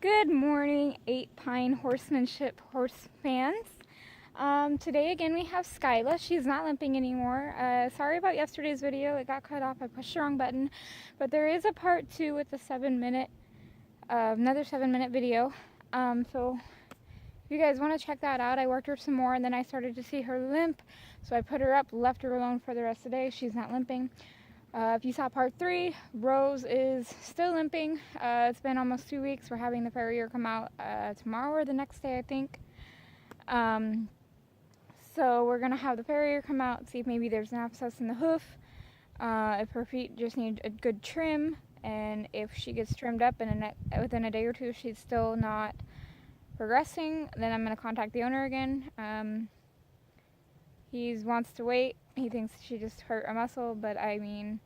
Good morning, 8 Pine Horsemanship horse fans. Today again we have Skyla. She's not limping anymore. Sorry about yesterday's video. It got cut off. I pushed the wrong button. But there is a part 2 with the another 7-minute video. So if you guys want to check that out, I worked her some more and then I started to see her limp. So I put her up, left her alone for the rest of the day. She's not limping. If you saw part 3, Rose is still limping. It's been almost 2 weeks. We're having the farrier come out tomorrow or the next day, I think. So we're going to have the farrier come out, see if maybe there's an abscess in the hoof, if her feet just need a good trim, and if she gets trimmed up within a day or two she's still not progressing, then I'm going to contact the owner again. He wants to wait. He thinks she just hurt a muscle, but I mean,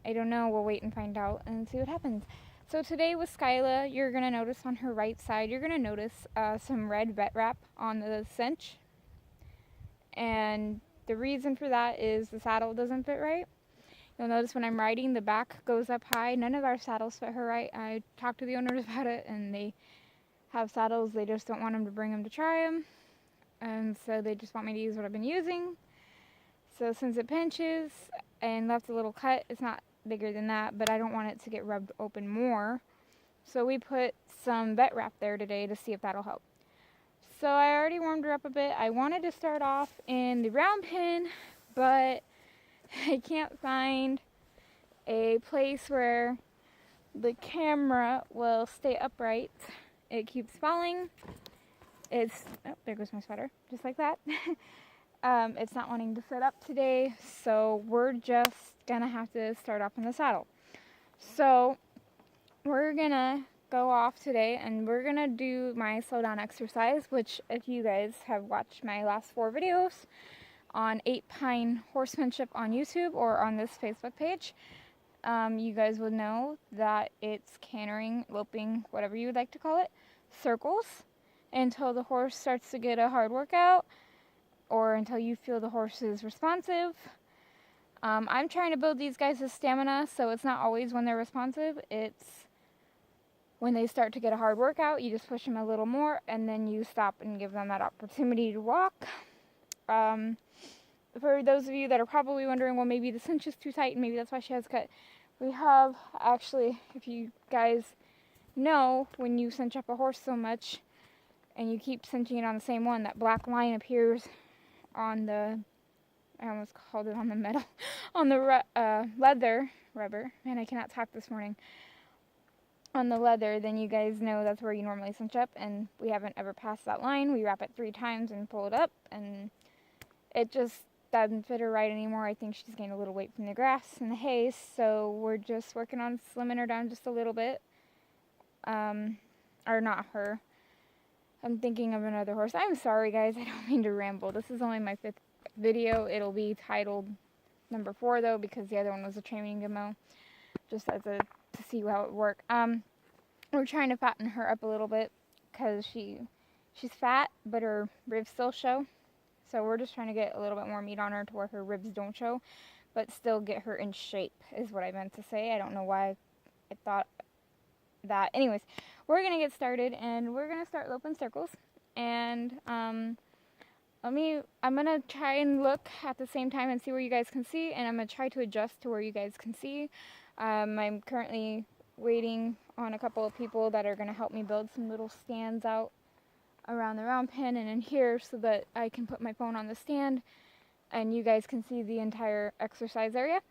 I don't know. We'll wait and find out and see what happens. So today with Skyla, you're going to notice on her right side, you're going to notice some red vet wrap on the cinch. And the reason for that is the saddle doesn't fit right. You'll notice when I'm riding, the back goes up high. None of our saddles fit her right. I talked to the owners about it, and they have saddles. They just don't want them to bring them to try them. And so they just want me to use what I've been using. So since it pinches and left a little cut, it's not bigger than that, but I don't want it to get rubbed open more. So we put some vet wrap there today to see if that'll help. So I already warmed her up a bit. I wanted to start off in the round pin, but I can't find a place where the camera will stay upright. It keeps falling. Oh, there goes my sweater, just like that. It's not wanting to sit up today, so we're just gonna have to start off in the saddle. So we're gonna go off today and we're gonna do my slow down exercise, which if you guys have watched my last 4 videos on 8 Pine Horsemanship on YouTube or on this Facebook page, you guys would know that it's cantering, loping, whatever you would like to call it, circles until the horse starts to get a hard workout or until you feel the horse is responsive. I'm trying to build these guys' stamina, so it's not always when they're responsive. It's when they start to get a hard workout, you just push them a little more, and then you stop and give them that opportunity to walk. For those of you that are probably wondering, well, maybe the cinch is too tight, and maybe that's why she has cut. We have, actually, if you guys know, when you cinch up a horse so much, and you keep cinching it on the same one, that black line appears on the, I almost called it on the metal, on the leather, rubber, man, I cannot talk this morning, on the leather, then you guys know that's where you normally cinch up, and we haven't ever passed that line. We wrap it 3 times and pull it up, and it just doesn't fit her right anymore. I think she's gained a little weight from the grass and the hay, so we're just working on slimming her down just a little bit, or not her. I'm thinking of another horse. I'm sorry, guys. I don't mean to ramble. This is only my 5th video. It'll be titled number 4, though, because the other one was a training demo, just as to see how it would work. We're trying to fatten her up a little bit because she's fat, but her ribs still show. So we're just trying to get a little bit more meat on her to where her ribs don't show, but still get her in shape, is what I meant to say. I don't know why I thought that. Anyways, we're gonna get started and we're gonna start loping circles, and I'm gonna try and look at the same time and see where you guys can see, and I'm gonna try to adjust to where you guys can see. I'm currently waiting on a couple of people that are gonna help me build some little stands out around the round pin and in here so that I can put my phone on the stand and you guys can see the entire exercise area.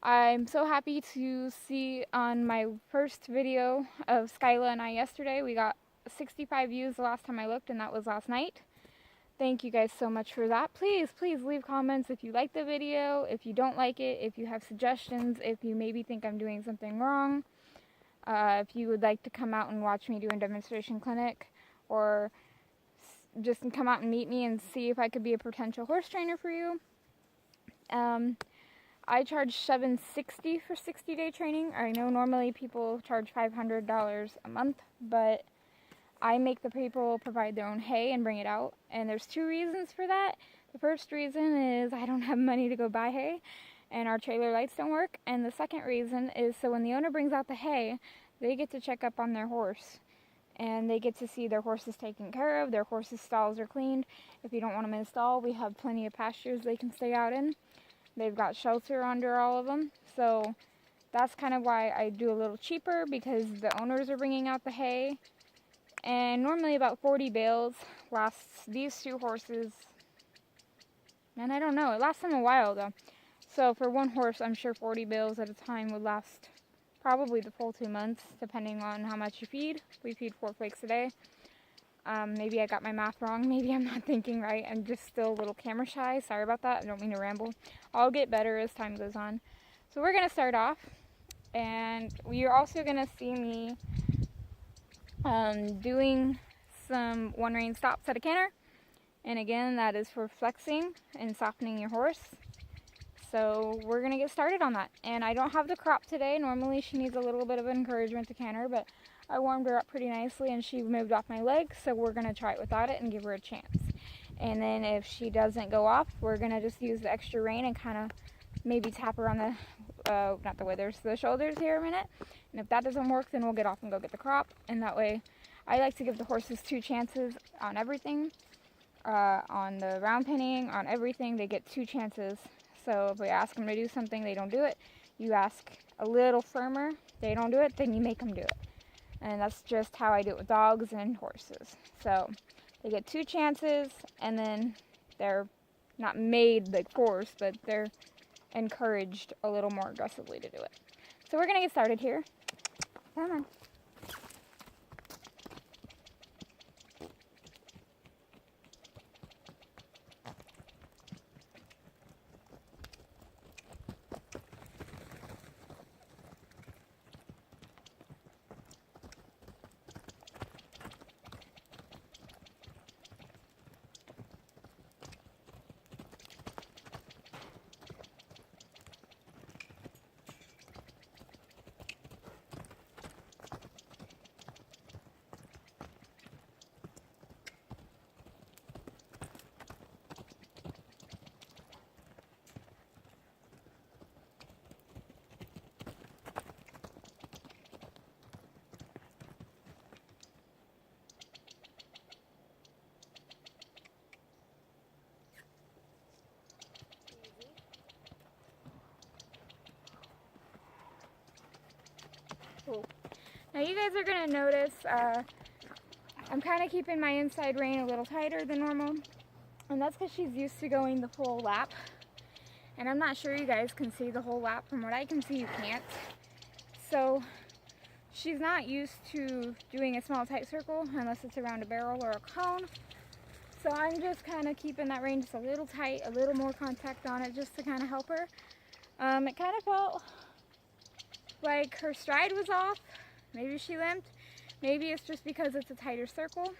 I'm so happy to see on my first video of Skyla and I yesterday, we got 65 views the last time I looked, and that was last night. Thank you guys so much for that. Please leave comments if you like the video, if you don't like it, if you have suggestions, if you maybe think I'm doing something wrong, if you would like to come out and watch me do a demonstration clinic, or just come out and meet me and see if I could be a potential horse trainer for you. I charge $760 for 60-day training. I know normally people charge $500 a month, but I make the people provide their own hay and bring it out. And there's 2 reasons for that. The first reason is I don't have money to go buy hay, and our trailer lights don't work. And the second reason is so when the owner brings out the hay, they get to check up on their horse. and they get to see their horses taken care of. Their horses' stalls are cleaned. If you don't want them in a stall, we have plenty of pastures they can stay out in. They've got shelter under all of them. So that's kind of why I do a little cheaper, because the owners are bringing out the hay. And normally about 40 bales lasts these two horses. And I don't know, it lasts them a while though. So for one horse, I'm sure 40 bales at a time would last probably the full 2 months, depending on how much you feed. We feed 4 flakes a day. Maybe I got my math wrong. Maybe I'm not thinking right. I'm just still a little camera shy. Sorry about that. I don't mean to ramble. I'll get better as time goes on. So we're going to start off. And you're also going to see me doing some one rein stops at a canter. And again, that is for flexing and softening your horse. So we're going to get started on that. And I don't have the crop today. Normally she needs a little bit of encouragement to canter, but I warmed her up pretty nicely and she moved off my leg. So we're going to try it without it and give her a chance. And then if she doesn't go off, we're going to just use the extra rein and kind of maybe tap her on the, not the withers, the shoulders here a minute. And if that doesn't work, then we'll get off and go get the crop. And that way, I like to give the horses 2 chances on everything. On the round pinning, on everything, they get 2 chances. So if we ask them to do something, they don't do it. You ask a little firmer, they don't do it, then you make them do it. And that's just how I do it with dogs and horses. So they get 2 chances, and then they're not made like forced, but they're encouraged a little more aggressively to do it. So we're gonna get started here. Come on. Cool. Now you guys are going to notice I'm kind of keeping my inside rein a little tighter than normal, and that's because she's used to going the full lap, and I'm not sure you guys can see the whole lap. From what I can see, you can't. So she's not used to doing a small tight circle unless it's around a barrel or a cone. So I'm just kind of keeping that rein just a little tight, a little more contact on it, just to kind of help her. It kind of felt like her stride was off. Maybe she limped. Maybe it's just because it's a tighter circle.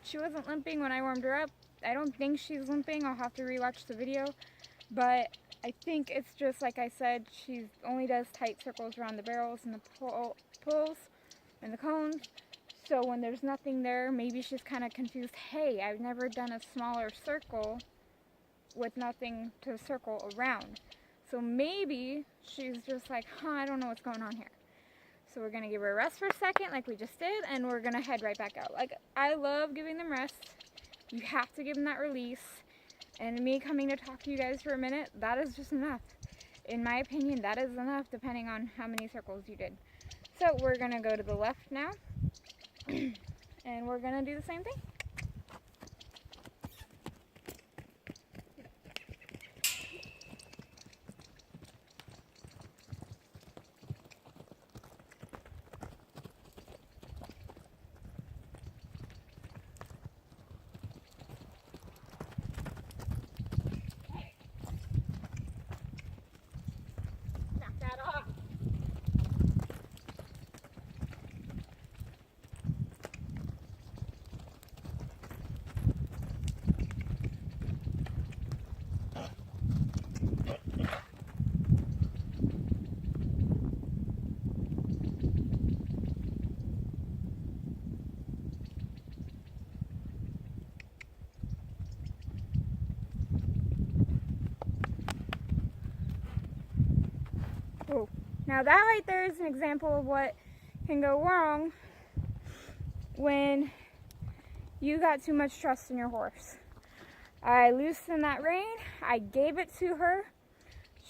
She wasn't limping when I warmed her up. I don't think she's limping. I'll have to rewatch the video. But I think it's just like I said, she only does tight circles around the barrels and the pulls and the cones. So when there's nothing there, maybe she's kind of confused. Hey, I've never done a smaller circle with nothing to circle around. So maybe she's just like, I don't know what's going on here. So we're going to give her a rest for a second like we just did, and we're going to head right back out. Like, I love giving them rest. You have to give them that release. And me coming to talk to you guys for a minute, that is just enough. In my opinion, that is enough depending on how many circles you did. So we're going to go to the left now. And we're going to do the same thing. Now that right there is an example of what can go wrong when you got too much trust in your horse. I loosened that rein, I gave it to her.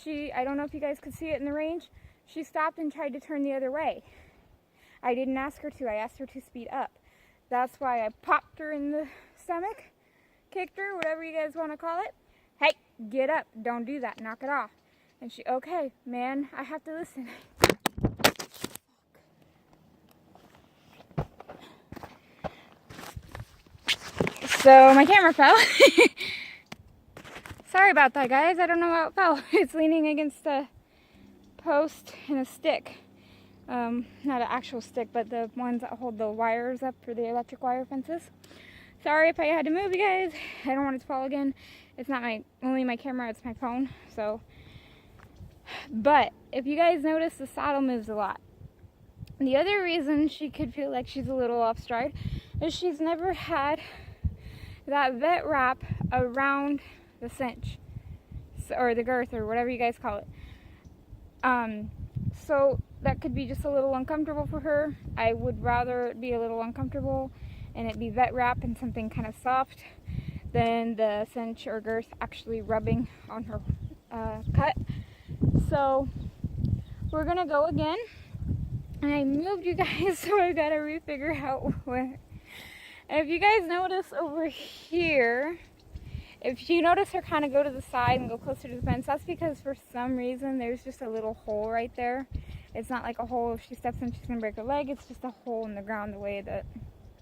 I don't know if you guys could see it in the range, she stopped and tried to turn the other way. I didn't ask her to, I asked her to speed up. That's why I popped her in the stomach, kicked her, whatever you guys want to call it. Hey, get up, don't do that, knock it off. And she, okay, man, I have to listen. So my camera fell. Sorry about that, guys. I don't know how it fell. It's leaning against a post and a stick. Not an actual stick, but the ones that hold the wires up for the electric wire fences. Sorry if I had to move, you guys. I don't want it to fall again. It's not only my camera, it's my phone. So, but if you guys notice, the saddle moves a lot. The other reason she could feel like she's a little off stride is she's never had that vet wrap around the cinch or the girth or whatever you guys call it. So that could be just a little uncomfortable for her. I would rather it be a little uncomfortable and it be vet wrap and something kind of soft than the cinch or girth actually rubbing on her cut. So we're gonna go again. And I moved you guys, so I gotta refigure out where. And if you guys notice over here, if you notice her kind of go to the side and go closer to the fence, that's because for some reason there's just a little hole right there. It's not like a hole if she steps in she's going to break her leg. It's just a hole in the ground the way that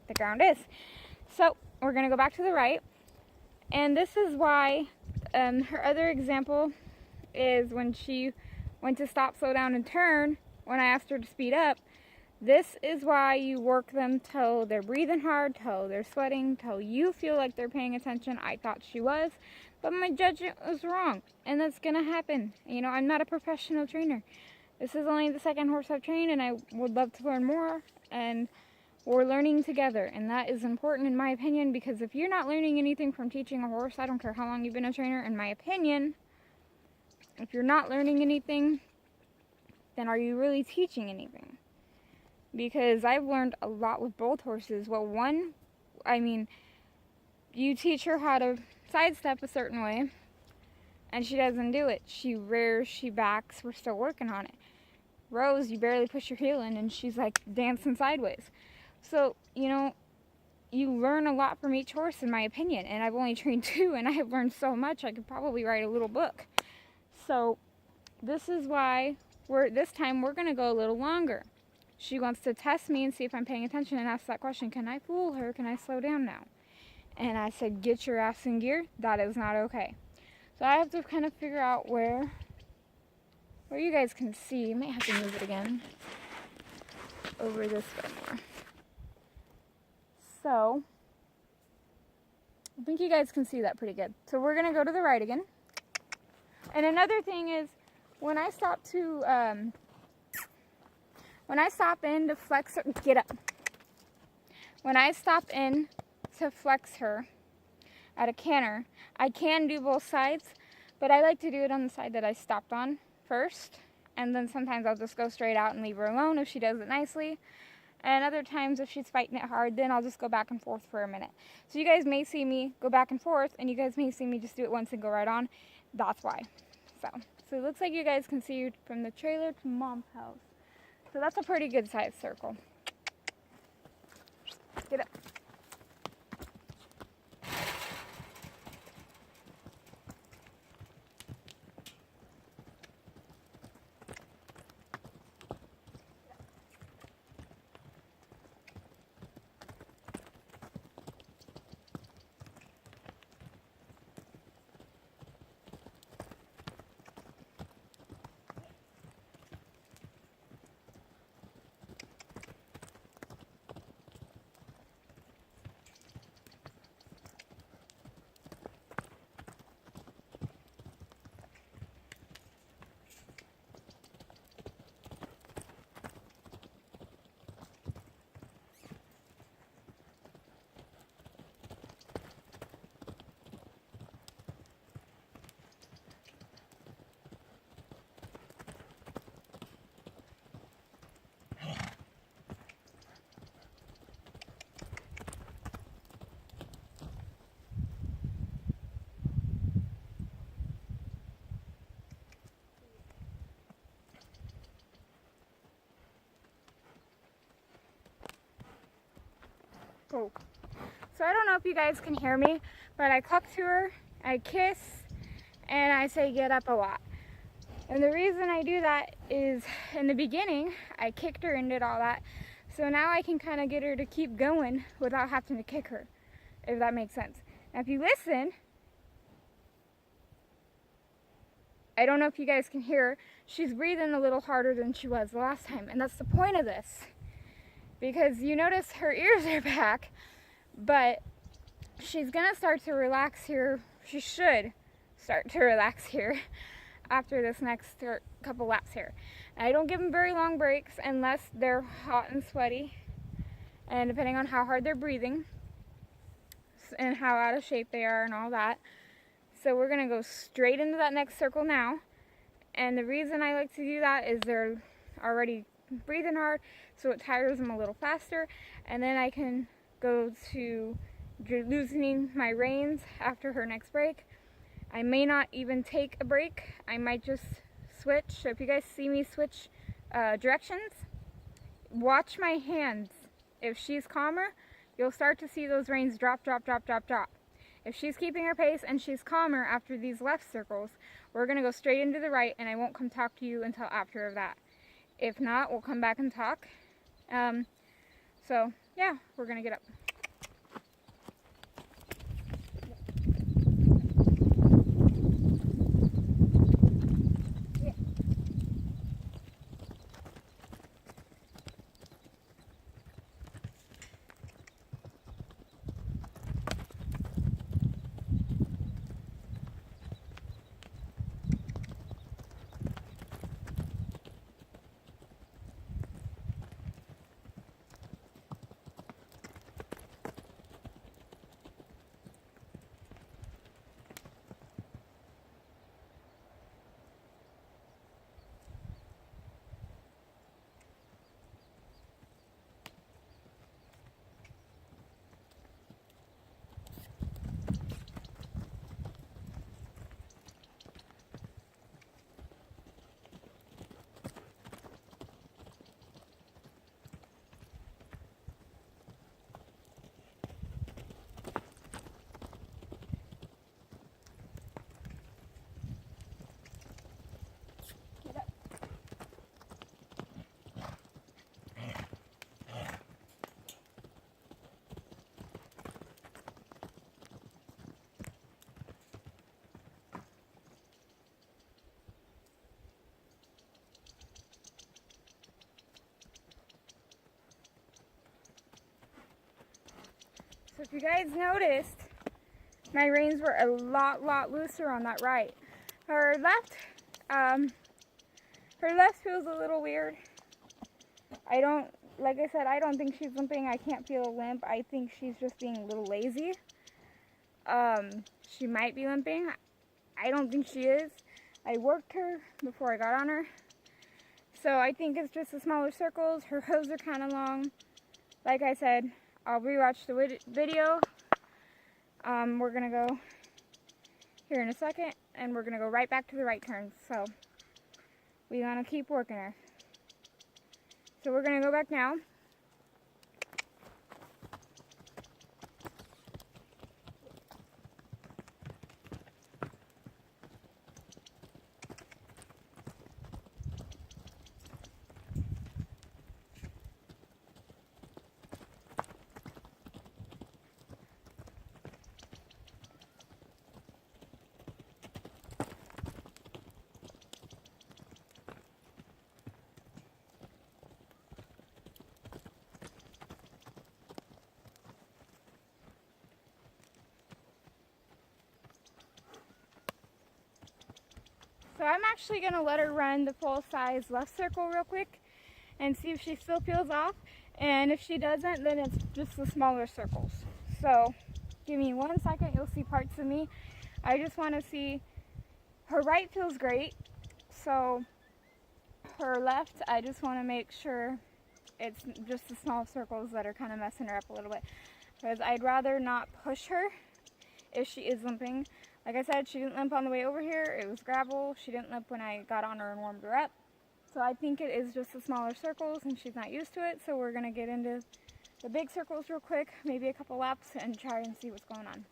the ground is. So we're going to go back to the right. And this is why her other example is when she went to stop, slow down, and turn, when I asked her to speed up. This is why you work them till they're breathing hard, till they're sweating, till you feel like they're paying attention. I thought she was, but my judgment was wrong, and that's going to happen. You know, I'm not a professional trainer. This is only the second horse I've trained, and I would love to learn more, and we're learning together, and that is important in my opinion, because if you're not learning anything from teaching a horse, I don't care how long you've been a trainer, in my opinion, if you're not learning anything, then are you really teaching anything? Because I've learned a lot with both horses. Well, one, I mean, you teach her how to sidestep a certain way, and she doesn't do it. She rears, she backs, we're still working on it. Rose, you barely push your heel in, and she's like dancing sideways. So, you know, you learn a lot from each horse, in my opinion, and I've only trained 2, and I have learned so much, I could probably write a little book. So, this is why this time we're going to go a little longer. She wants to test me and see if I'm paying attention and ask that question, can I fool her? Can I slow down now? And I said, get your ass in gear. That is not okay. So I have to kind of figure out where you guys can see. You might have to move it again over this way more. So I think you guys can see that pretty good. So we're going to go to the right again. And another thing is, when I stop in to flex her, get up. When I stop in to flex her at a canter, I can do both sides, but I like to do it on the side that I stopped on first, and then sometimes I'll just go straight out and leave her alone if she does it nicely. And other times, if she's fighting it hard, then I'll just go back and forth for a minute. So you guys may see me go back and forth, and you guys may see me just do it once and go right on. That's why. So it looks like you guys can see from the trailer to Mom's house. So that's a pretty good sized circle. Get up. poke. So I don't know if you guys can hear me, but I cluck to her, I kiss, and I say get up a lot. And the reason I do that is in the beginning, I kicked her and did all that. So now I can kind of get her to keep going without having to kick her, if that makes sense. Now if you listen, I don't know if you guys can hear her, she's breathing a little harder than she was the last time. And that's the point of this. Because you notice her ears are back, but she's gonna start to relax here. She should start to relax here after this next couple laps here. And I don't give them very long breaks unless they're hot and sweaty, and depending on how hard they're breathing and how out of shape they are and all that. So we're gonna go straight into that next circle now. And the reason I like to do that is they're already breathing hard, so it tires them a little faster, and then I can go to loosening my reins after her next break. I may not even take a break, I might just switch. So if you guys see me switch directions, watch my hands. If she's calmer, you'll start to see those reins drop, drop, drop, drop, drop. If she's keeping her pace and she's calmer after these left circles, we're gonna go straight into the right, and I won't come talk to you until after that. If not, we'll come back and talk. So yeah, we're gonna get up. So if you guys noticed, my reins were a lot looser on that right. Her left feels a little weird. Like I said, I don't think she's limping. I can't feel a limp. I think she's just being a little lazy. She might be limping. I don't think she is. I worked her before I got on her. So I think it's just the smaller circles. Her hooves are kind of long. Like I said, I'll rewatch the video. We're going to go here in a second, and we're going to go right back to the right turns. So we're going to keep working her. So we're going to go back now. So I'm actually going to let her run the full size left circle real quick and see if she still feels off. And if she doesn't, then it's just the smaller circles. So give me 1 second, you'll see parts of me. I just want to see, her right feels great. So her left, I just want to make sure it's just the small circles that are kind of messing her up a little bit. Because I'd rather not push her if she is limping. Like I said, she didn't limp on the way over here. It was gravel. She didn't limp when I got on her and warmed her up. So I think it is just the smaller circles and she's not used to it. So we're going to get into the big circles real quick, maybe a couple laps, and try and see what's going on.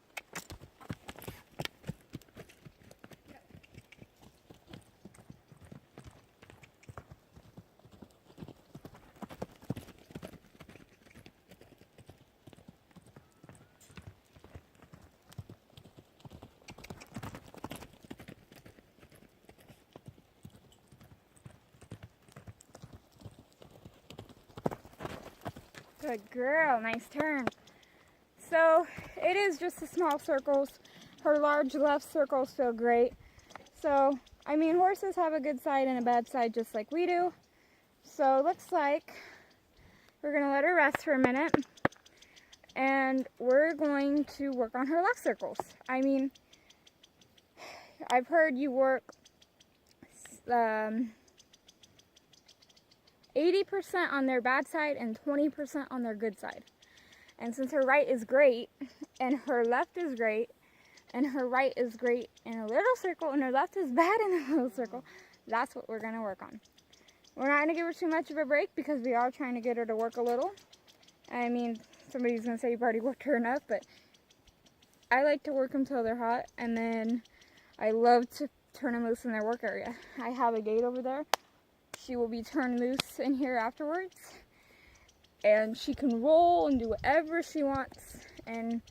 Good girl, nice turn. So it is just the small circles. Her large left circles feel great. So, I mean, horses have a good side and a bad side just like we do. So it looks like we're gonna let her rest for a minute and we're going to work on her left circles. I mean, I've heard you work 80% on their bad side and 20% on their good side. And since her right is great, and her left is great, and her right is great in a little circle, and her left is bad in a little circle, that's what we're going to work on. We're not going to give her too much of a break because we are trying to get her to work a little. I mean, somebody's going to say you've already worked her enough, but I like to work them till they're hot, and then I love to turn them loose in their work area. I have a gate over there. She will be turned loose in here afterwards, and she can roll and do whatever she wants. And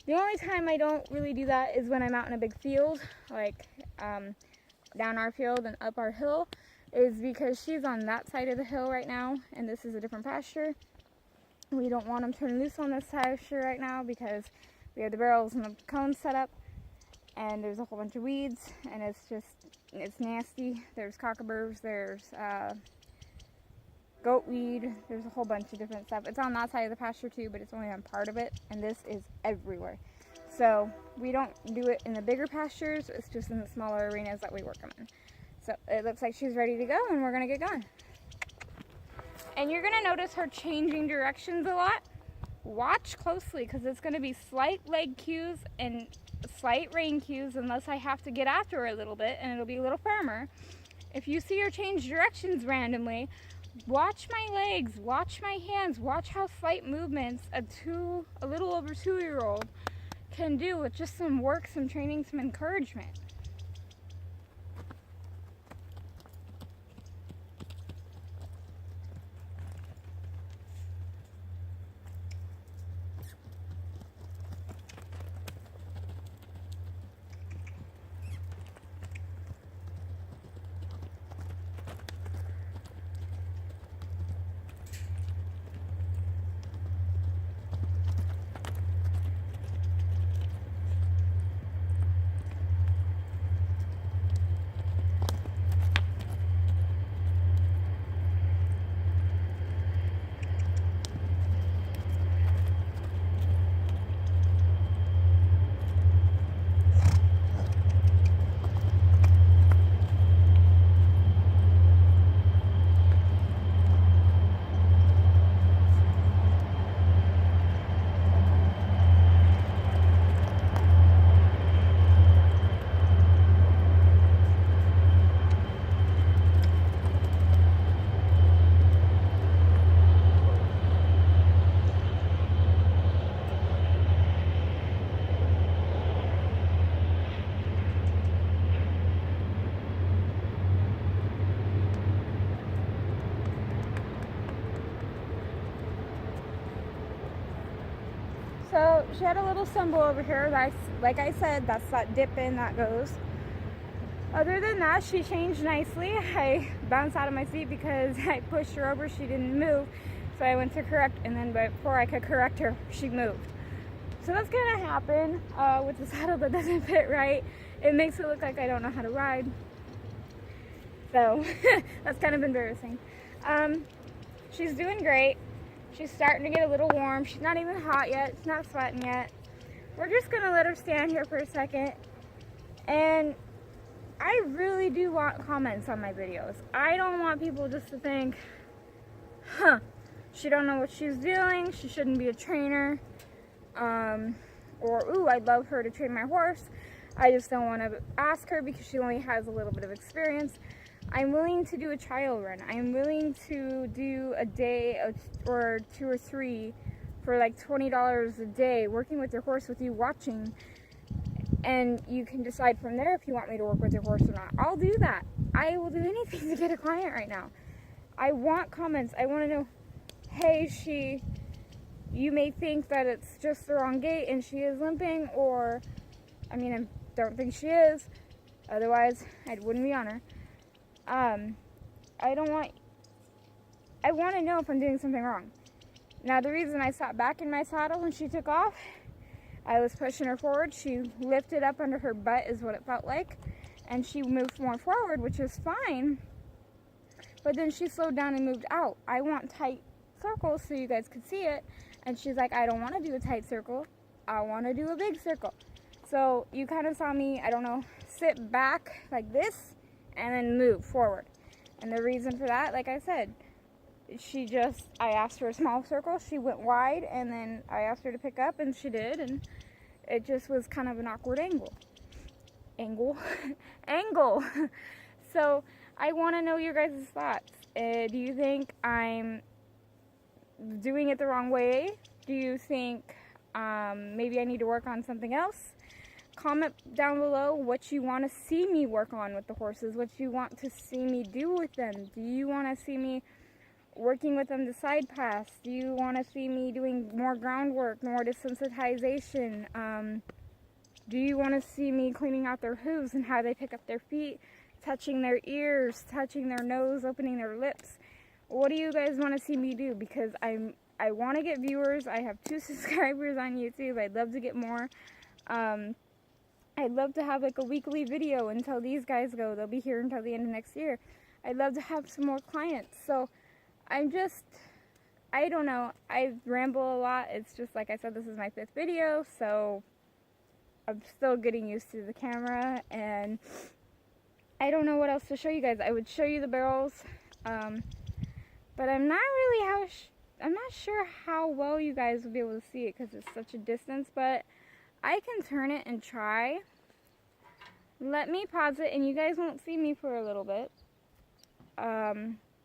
the only time I don't really do that is when I'm out in a big field, like down our field and up our hill, is because she's on that side of the hill right now, and this is a different pasture. We don't want them turned loose on this pasture right now because we have the barrels and the cones set up, and there's a whole bunch of weeds, and it's nasty. There's cockaburs, there's goat weed, there's a whole bunch of different stuff. It's on that side of the pasture too, but it's only on part of it, and this is everywhere. So we don't do it in the bigger pastures, it's just in the smaller arenas that we work them in. So it looks like she's ready to go, and we're gonna get going. And you're gonna notice her changing directions a lot. Watch closely, because it's gonna be slight leg cues and slight rein cues unless I have to get after her a little bit, and it'll be a little firmer. If you see her change directions randomly, watch my legs, watch my hands, watch how slight movements a little over 2-year-old can do with just some work, some training, some encouragement. So she had a little stumble over here. Like I said, that's that dip in that goes. Other than that, she changed nicely. I bounced out of my seat because I pushed her over. She didn't move. So I went to correct, and then before I could correct her, she moved. So that's going to happen with the saddle that doesn't fit right. It makes it look like I don't know how to ride. So that's kind of embarrassing. She's doing great. She's starting to get a little warm. She's not even hot yet. She's not sweating yet. We're just going to let her stand here for a second. And I really do want comments on my videos. I don't want people just to think, she don't know what she's doing. She shouldn't be a trainer. Or, ooh, I'd love her to train my horse. I just don't want to ask her because she only has a little bit of experience. I'm willing to do a trial run. I'm willing to do a day or 2 or 3 for like $20 a day, working with your horse, with you watching, and you can decide from there if you want me to work with your horse or not. I'll do that. I will do anything to get a client right now. I want comments. I want to know, hey, you may think that it's just the wrong gait and she is limping, or, I mean, I don't think she is. Otherwise, I wouldn't be on her. I want to know if I'm doing something wrong. Now, the reason I sat back in my saddle when she took off, I was pushing her forward. She lifted up under her butt is what it felt like. And she moved more forward, which is fine. But then she slowed down and moved out. I want tight circles so you guys could see it. And she's like, I don't want to do a tight circle. I want to do a big circle. So you kind of saw me, I don't know, sit back like this and then move forward. And the reason for that, like I said, I asked for a small circle, she went wide, and then I asked her to pick up, and she did, and it just was kind of an awkward angle. So I want to know your guys' thoughts. Do you think I'm doing it the wrong way? Do you think maybe I need to work on something else? Comment down below what you want to see me work on with the horses, what you want to see me do with them. Do you want to see me working with them to side pass? Do you want to see me doing more groundwork, more desensitization? Do you want to see me cleaning out their hooves and how they pick up their feet, touching their ears, touching their nose, opening their lips? What do you guys want to see me do? Because I want to get viewers. I have 2 subscribers on YouTube. I'd love to get more. I'd love to have like a weekly video until these guys go. They'll be here until the end of next year. I'd love to have some more clients. So I don't know. I ramble a lot. It's just like I said, this is my 5th video, so I'm still getting used to the camera, and I don't know what else to show you guys. I would show you the barrels, but I'm not sure how well you guys will be able to see it because it's such a distance, but I can turn it and try. Let me pause it, and you guys won't see me for a little bit.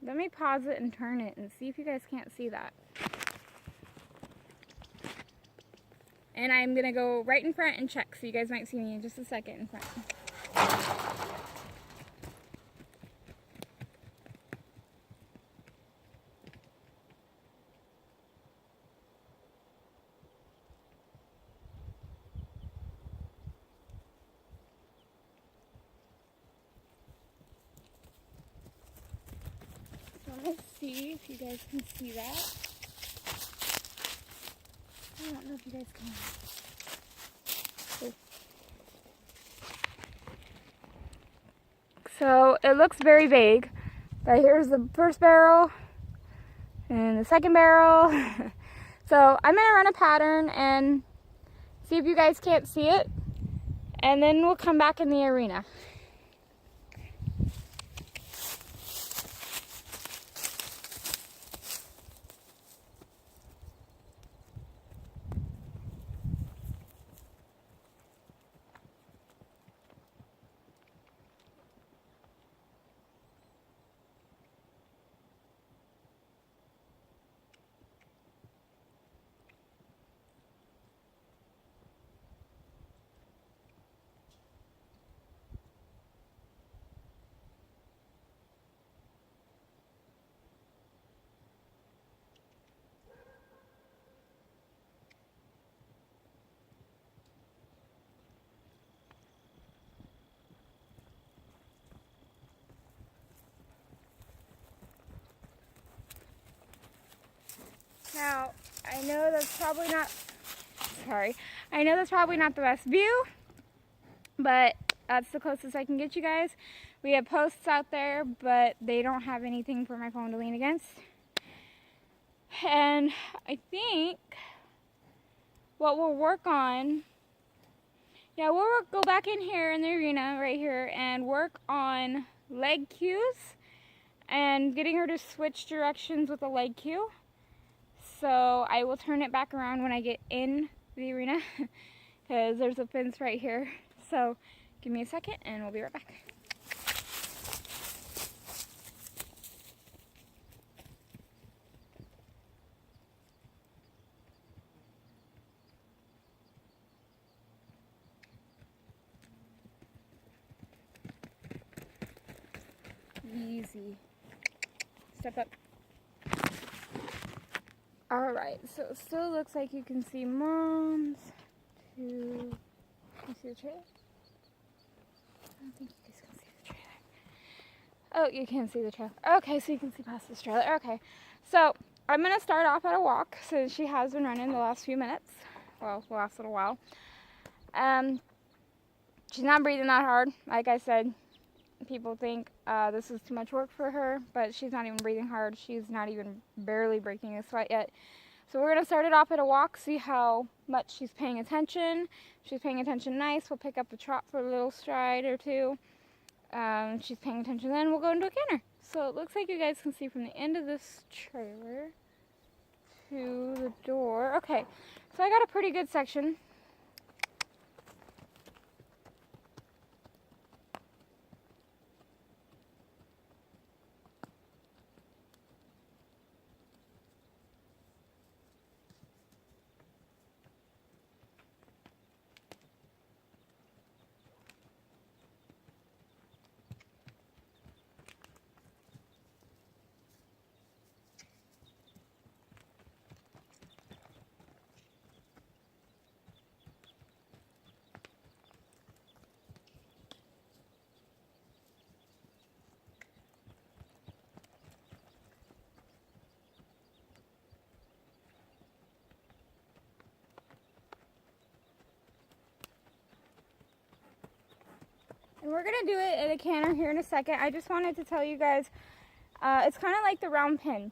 Let me pause it and turn it and see if you guys can't see that. And I'm going to go right in front and check, so you guys might see me in just a second in front. Let's see if you guys can see that. I don't know if you guys can. So it looks very vague, but here's the first barrel and the second barrel. So I'm going to run a pattern and see if you guys can't see it, and then we'll come back in the arena. Now, I know that's probably not the best view, but that's the closest I can get you guys. We have posts out there, but they don't have anything for my phone to lean against. And I think what we'll work on, we'll go back in here in the arena right here and work on leg cues and getting her to switch directions with a leg cue. So I will turn it back around when I get in the arena because there's a fence right here. So give me a second and we'll be right back. easy. Step up. Alright, so it still looks like you can see Mom's. Can you see the trailer? I don't think you guys can see the trailer. Oh, you can see the trailer. Okay, so you can see past this trailer. Okay, so I'm going to start off at a walk since she has been running the last few minutes. Well, the last little while. She's not breathing that hard. Like I said, people think this is too much work for her, but she's not even breathing hard. She's not even barely breaking a sweat yet. So we're going to start it off at a walk, see how much she's paying attention. If she's paying attention nice, we'll pick up the trot for a little stride or two. She's paying attention, then we'll go into a canter. So it looks like you guys can see from the end of this trailer to the door. Okay, so I got a pretty good section. And we're going to do it in a canter here in a second. I just wanted to tell you guys, it's kind of like the round pin.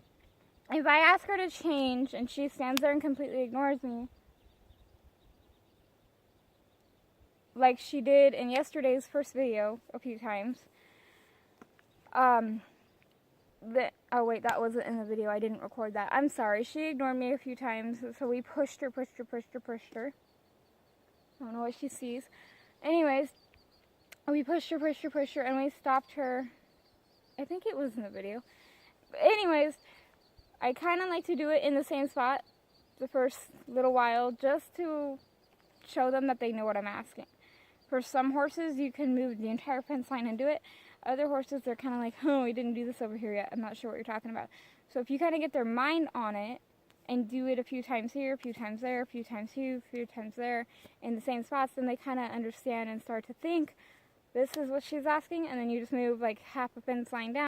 If I ask her to change and she stands there and completely ignores me, like she did in yesterday's first video a few times, oh wait, that wasn't in the video. I didn't record that. I'm sorry. She ignored me a few times, so we pushed her. I don't know what she sees. Anyways, we pushed her, and we stopped her. I think it was in the video. But anyways, I kind of like to do it in the same spot the first little while just to show them that they know what I'm asking. For some horses, you can move the entire fence line and do it. Other horses, they're kind of like, oh, we didn't do this over here yet. I'm not sure what you're talking about. So if you kind of get their mind on it and do it a few times here, a few times there, a few times here, a few times there, in the same spots, then they kind of understand and start to think, this is what she's asking, and then you just move like half a fence line down.